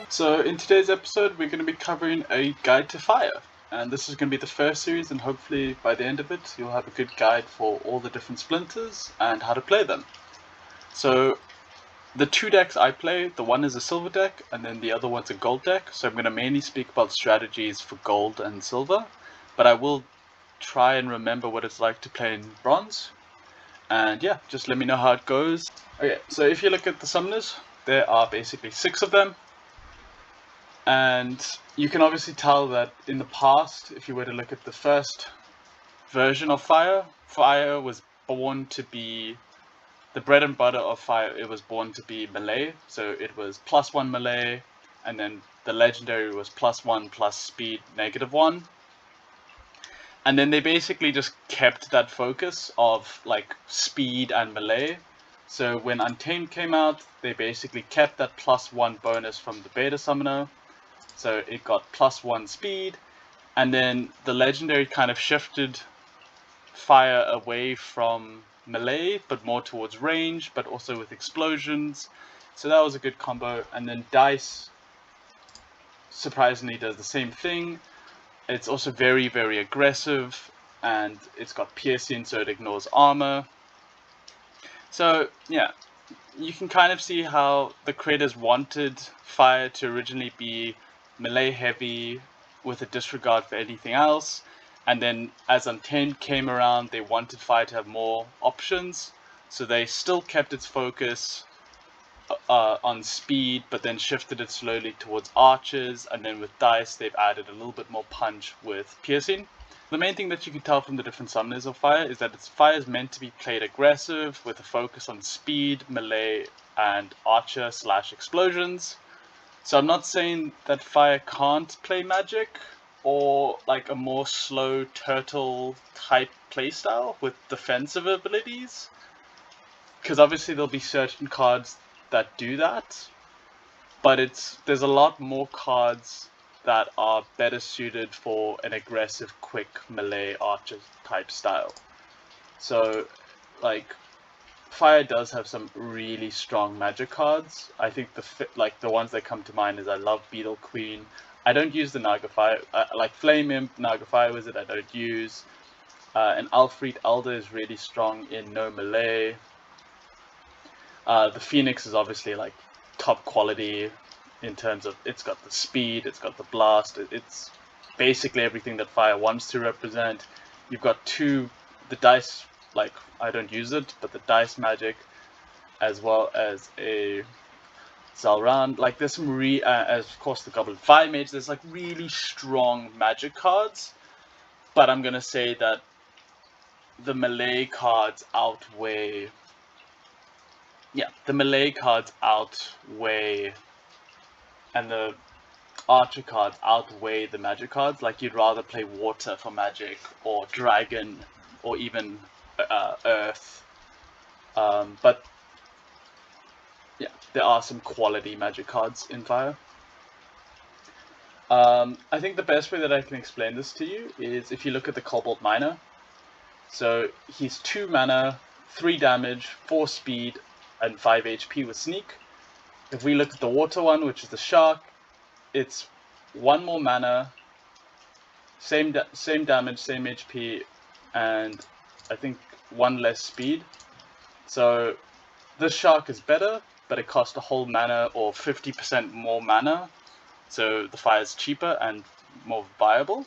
So in today's episode we're going to be covering a guide to fire, and this is going to be the first series, and hopefully by the end of it you'll have a good guide for all the different splinters and how to play them. So the two decks I play, the one is a silver deck and then the other one's a gold deck, so I'm going to mainly speak about strategies for gold and silver, but I will try and remember what it's like to play in bronze. And yeah, just let me know how it goes. Okay, so if you look at the summoners, there are basically 6 of them. And you can obviously tell that in the past, if you were to look at the first version of Fire, Fire was born to be the bread and butter of Fire. It was born to be melee, so it was +1 melee, and then the legendary was +1 plus speed -1. And then they basically just kept that focus of like speed and melee. So when Untamed came out, they basically kept that +1 bonus from the beta summoner. So it got +1 speed, and then the legendary kind of shifted fire away from melee, but more towards range, but also with explosions. So that was a good combo. And then Dice, surprisingly, does the same thing. It's also very, very aggressive, and it's got piercing, so it ignores armor. So yeah, you can kind of see how the creators wanted Fire to originally be melee heavy with a disregard for anything else, and then as Untamed came around, they wanted Fire to have more options, so they still kept its focus on speed, but then shifted it slowly towards archers, and then with Dice they've added a little bit more punch with piercing. The main thing that you can tell from the different summoners of Fire is that Fire is meant to be played aggressive with a focus on speed, melee, and archer / explosions. So I'm not saying that Fire can't play magic or like a more slow turtle type playstyle with defensive abilities, because obviously there'll be certain cards that do that, but there's a lot more cards that are better suited for an aggressive, quick melee archer type style. So, like, Fire does have some really strong magic cards. I think the ones that come to mind is I love Beetle Queen. I don't use the Naga Fire, like Flame Imp, Naga Fire Wizard I don't use. And Alfred Elder is really strong in no melee. The Phoenix is obviously like top quality in terms of it's got the speed, it's got the blast, it's basically everything that Fire wants to represent. You've got the Dice, like I don't use it, but the Dice magic, as well as a Zalran. Like there's some as of course the Goblin Fire Mage. There's like really strong magic cards, but I'm gonna say that the melee cards outweigh. Yeah, the melee cards outweigh, and the archer cards outweigh the magic cards. Like you'd rather play water for magic, or dragon, or even earth. But yeah, there are some quality magic cards in Fire. I think the best way that I can explain this to you is if you look at the Cobalt Miner. So he's 2 mana, 3 damage, 4 speed, and 5 HP with Sneak. If we look at the water one, which is the Shark, it's 1 more mana, same damage, same HP, and I think 1 less speed. So this Shark is better, but it costs a whole mana or 50% more mana. So the Fire is cheaper and more viable.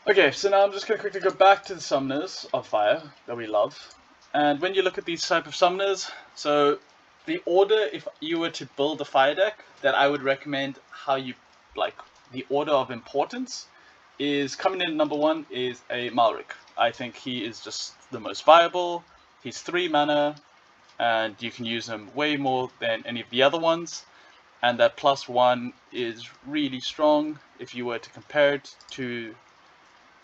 Okay, so now I'm just going to quickly go back to the summoners of Fire that we love. And when you look at these type of summoners, so the order, if you were to build a Fire deck, that I would recommend how you, like, the order of importance is coming in at number 1 is a Malric. I think he is just the most viable. He's 3 mana, and you can use him way more than any of the other ones. And that +1 is really strong if you were to compare it to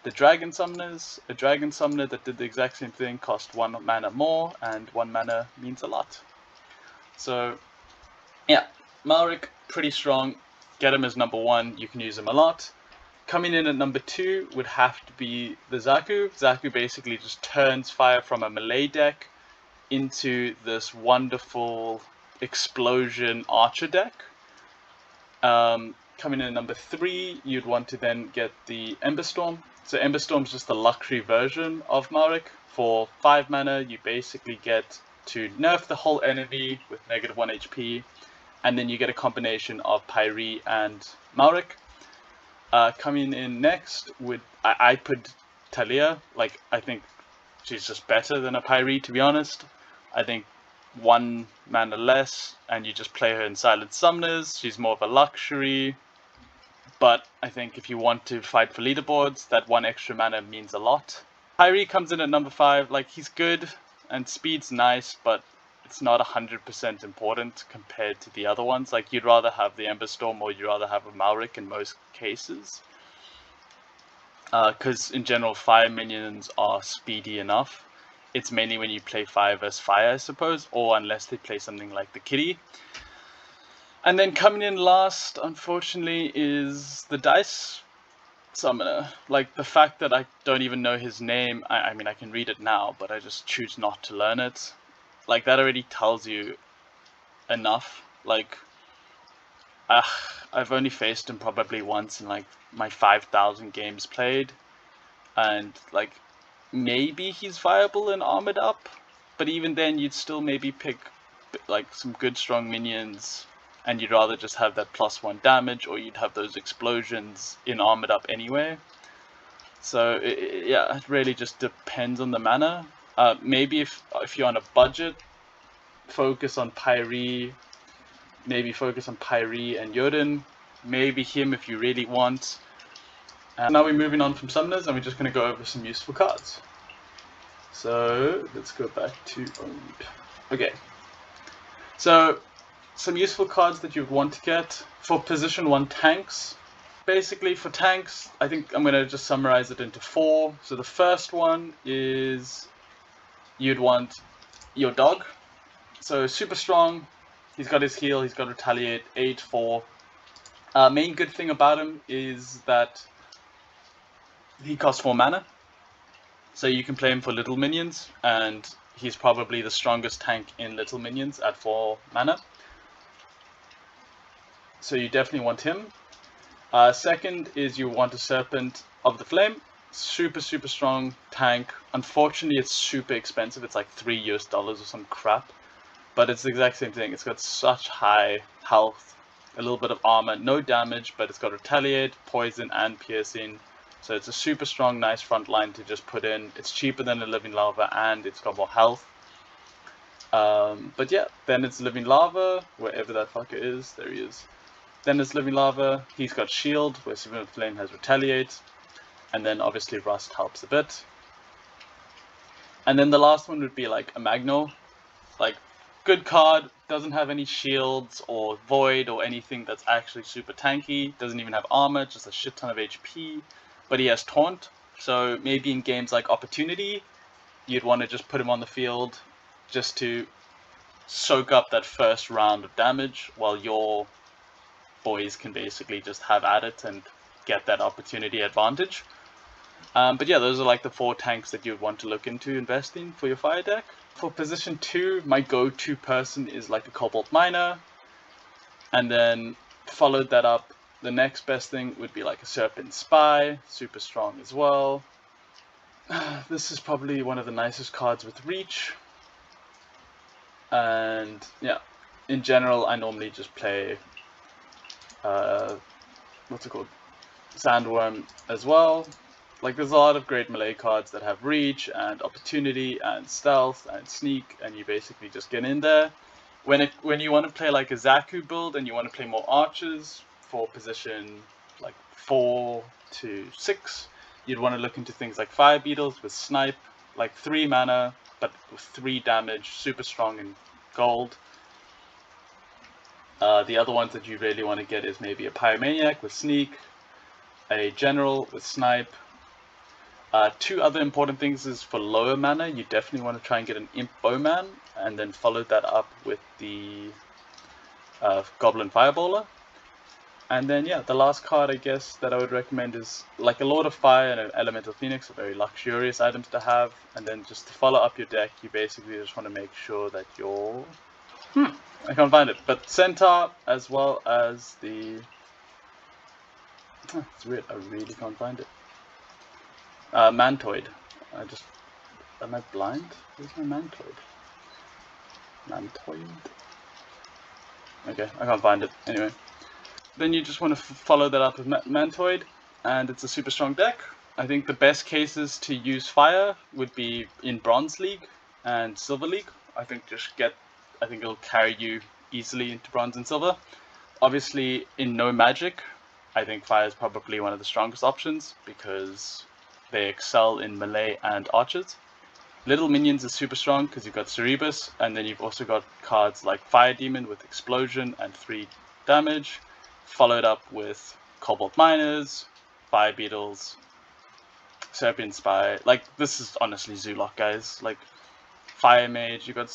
the Dragon Summoners. A Dragon Summoner that did the exact same thing cost 1 mana more, and 1 mana means a lot. So, yeah, Malric, pretty strong. Get him as number 1, you can use him a lot. Coming in at number 2 would have to be the Zaku. Zaku basically just turns Fire from a melee deck into this wonderful explosion archer deck. Coming in at number 3, you'd want to then get the Ember Storm. So Ember Storm is just the luxury version of Marik. For 5 mana, you basically get to nerf the whole enemy with -1 HP, and then you get a combination of Pyre and Marik. Coming in next, I put Talia. Like, I think she's just better than a Pyre, to be honest. I think 1 mana less, and you just play her in Silent Summoners. She's more of a luxury. But I think if you want to fight for leaderboards, that 1 extra mana means a lot. Pyre comes in at number 5. Like, he's good, and speed's nice, but it's not 100% important compared to the other ones. Like, you'd rather have the Ember Storm or you'd rather have a Marik in most cases. Because in general, fire minions are speedy enough. It's mainly when you play fire versus fire, I suppose, or unless they play something like the Kitty. And then coming in last, unfortunately, is the Dice Summoner. Like, the fact that I don't even know his name, I mean, I can read it now, but I just choose not to learn it. Like, that already tells you enough. Like, I've only faced him probably once in, like, my 5,000 games played. And, like, maybe he's viable in Armored Up, but even then, you'd still maybe pick, like, some good strong minions, and you'd rather just have that +1 damage, or you'd have those explosions in Armored Up anyway. So yeah, it really just depends on the mana. Maybe if you're on a budget, focus on Pyre. Maybe focus on Pyre and Jotun. Maybe him if you really want. And now we're moving on from summoners, and we're just going to go over some useful cards. So let's go back to owned. Okay. So some useful cards that you'd want to get for position 1 tanks. Basically for tanks, I think I'm going to just summarize it into 4. So the first one is you'd want your dog. So super strong, he's got his heal, he's got retaliate, 8/4. Main good thing about him is that he costs 4 mana. So you can play him for little minions, and he's probably the strongest tank in little minions at 4 mana. So you definitely want him. Second is you want a Serpent of the Flame. Super strong tank. Unfortunately, it's super expensive. It's like $3 or some crap. But it's the exact same thing. It's got such high health, a little bit of armor, no damage, but it's got retaliate, poison, and piercing. So it's a super strong, nice front line to just put in. It's cheaper than a Living Lava, and it's got more health. But yeah, then it's Living Lava, wherever that fucker is. There he is. Then it's Living Lava. He's got Shield, where Serpent of the Flame has retaliate. And then obviously Rust helps a bit. And then the last one would be like a Magno. Like, good card, doesn't have any shields or void or anything that's actually super tanky. Doesn't even have armor, just a shit ton of HP. But he has Taunt, so maybe in games like Opportunity, you'd want to just put him on the field just to soak up that first round of damage while your boys can basically just have at it and get that opportunity advantage. But yeah, those are like the 4 tanks that you'd want to look into investing for your fire deck. For position 2, my go-to person is like a Cobalt Miner, and then followed that up, the next best thing would be like a Serpent Spy, super strong as well. This is probably one of the nicest cards with reach. And yeah, in general, I normally just play, what's it called? Sandworm as well. Like, there's a lot of great melee cards that have reach and opportunity and stealth and sneak, and you basically just get in there. When you want to play like a Zaku build and you want to play more archers for position like 4 to 6, you'd want to look into things like Fire Beetles with Snipe, like 3 mana but with 3 damage, super strong in gold. The other ones that you really want to get is maybe a Pyromaniac with Sneak, a General with Snipe. 2 other important things is for lower mana, you definitely want to try and get an Imp Bowman, and then follow that up with the Goblin Fireballer. And then yeah, the last card I guess that I would recommend is like a Lord of Fire and an Elemental Phoenix, are very luxurious items to have. And then just to follow up your deck, you basically just want to make sure that you're... I can't find it, but Centaur as well as the It's weird, I really can't find it. Mantoid. Am I blind? Where's my Mantoid? Mantoid? Okay, I can't find it. Anyway. Then you just want to follow that up with Mantoid, and it's a super strong deck. I think the best cases to use fire would be in Bronze League and Silver League. I think it'll carry you easily into Bronze and Silver. Obviously, in no Magic, I think fire is probably one of the strongest options because they excel in melee and archers. Little minions is super strong because you've got Cerebus, and then you've also got cards like Fire Demon with Explosion and 3 damage, followed up with Cobalt Miners, Fire Beetles, Serpent Spy. Like, this is honestly Zoolock, guys. Like, Fire Mage, you got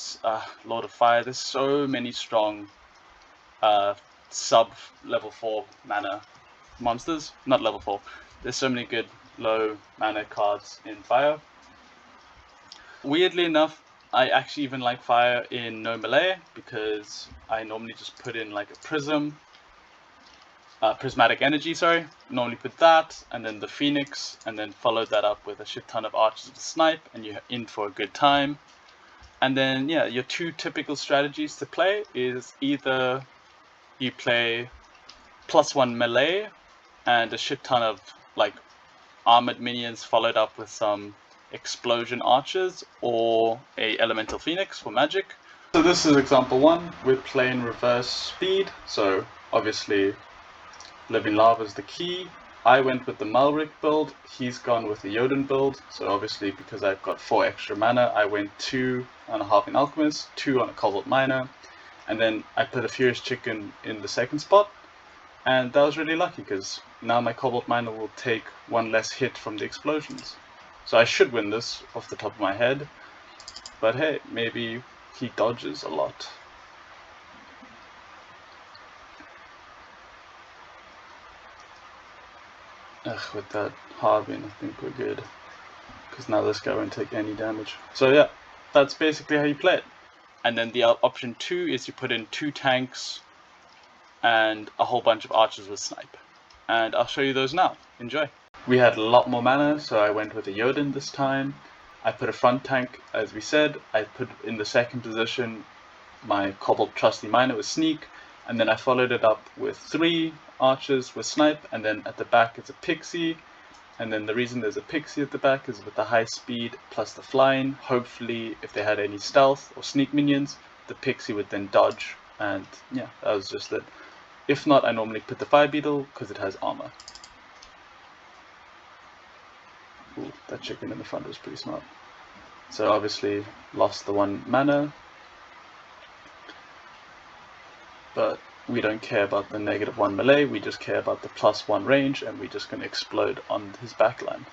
Lord of Fire. There's so many strong sub level 4 mana monsters. Not level 4. There's so many good low mana cards in Fire. Weirdly enough, I actually even like fire in no melee because I normally just put in like a prismatic energy, normally put that and then the Phoenix and then follow that up with a shit ton of archers with snipe and you're in for a good time. And then yeah, your two typical strategies to play is either you play +1 melee and a shit ton of like armored minions followed up with some explosion archers or a elemental phoenix for magic. So this is example 1. We're playing reverse speed, so obviously living lava is the key. I went with the Malric build, he's gone with the Jotun build, so obviously because I've got 4 extra mana I went 2.5 in Alchemist, 2 on a Cobalt Miner, and then I put a Furious Chicken in the second spot. And that was really lucky because now my Cobalt Miner will take 1 less hit from the explosions. So I should win this off the top of my head. But hey, maybe he dodges a lot. With that Harbin, I think we're good. Because now this guy won't take any damage. So yeah, that's basically how you play it. And then the option 2 is you put in 2 tanks and a whole bunch of archers with snipe. And I'll show you those now. Enjoy. We had a lot more mana, so I went with a Jotun this time. I put a front tank, as we said. I put in the second position my Cobalt Trusty Miner with Sneak, and then I followed it up with 3 archers with Snipe, and then at the back it's a Pixie. And then the reason there's a Pixie at the back is with the high speed plus the flying. Hopefully, if they had any stealth or sneak minions, the Pixie would then dodge, and yeah, that was just it. If not, I normally put the Fire Beetle because it has armor. Ooh, that chicken in the front was pretty smart. So obviously lost the 1 mana, but we don't care about the -1 melee, we just care about the +1 range, and we're just going to explode on his backline.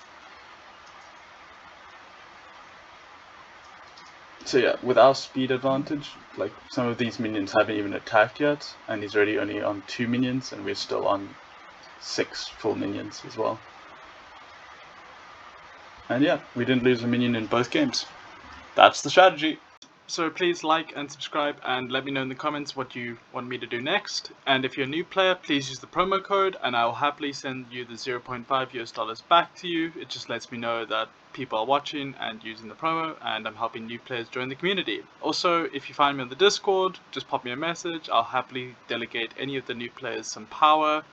So yeah, with our speed advantage, like some of these minions haven't even attacked yet, and he's already only on 2 minions, and we're still on 6 full minions as well. And yeah, we didn't lose a minion in both games. That's the strategy. So please like and subscribe and let me know in the comments what you want me to do next. And if you're a new player, please use the promo code and I will happily send you the $0.5 back to you. It just lets me know that people are watching and using the promo, and I'm helping new players join the community. Also, if you find me on the Discord, just pop me a message. I'll happily delegate any of the new players some power.